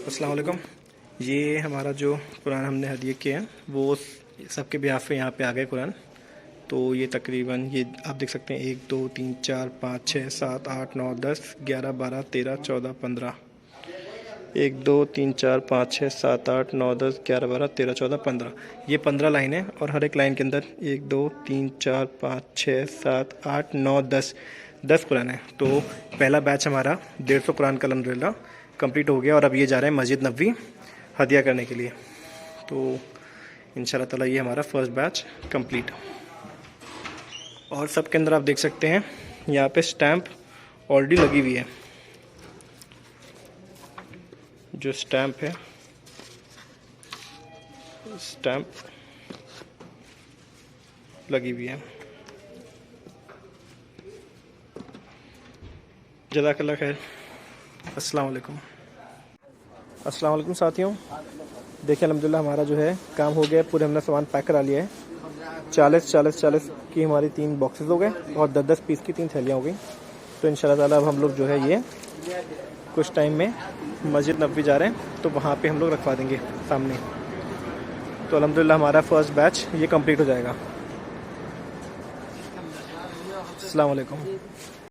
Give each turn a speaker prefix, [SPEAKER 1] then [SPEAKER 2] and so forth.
[SPEAKER 1] अस्सलाम वालेकुम। ये हमारा जो कुरान हमने हदिया किया है वो सबके बिहाफ पे यहाँ पे आ गए कुरान। तो ये तकरीबन ये आप देख सकते हैं 1 2 3 4 5 6 7 8 9 10 11 12 13 14 15। 1 2 3 4 5 6 7 8 9 10 11 12 13 14 15। ये 15 लाइन है और हर एक लाइन के अंदर 1 2 3 4 5 6 7 8 9 10 कुरान है। तो पहला बैच हमारा 150 कुरान का अल्हम्दुलिल्लाह कंप्लीट हो गया और अब ये जा रहे हैं मस्जिद नबवी हदिया करने के लिए। तो इंशाल्लाह ताला ये हमारा फर्स्ट बैच कंप्लीट। और सब के अंदर आप देख सकते हैं यहाँ पे स्टैम्प ऑलरेडी लगी हुई है। जो स्टैम्प है स्टैम्प लगी हुई है। जज़ाकल्लाह खैर। अस्सलाम वालेकुम। अस्सलाम वालेकुम साथियों, देखिए अल्हम्दुलिल्लाह हमारा जो है काम हो गया, पूरे हमने सामान पैक करा लिया है। 40 की हमारी 3 बॉक्सेस हो गए और 10 पीस की 3 थैलियाँ हो गई। तो इंशाल्लाह ताला अब हम लोग जो है ये कुछ टाइम में मस्जिद नबवी जा रहे हैं, तो वहाँ पे हम लोग रखवा देंगे सामने। तो अल्हम्दुलिल्लाह हमारा फर्स्ट बैच ये कंप्लीट हो जाएगा। अस्सलाम वालेकुम।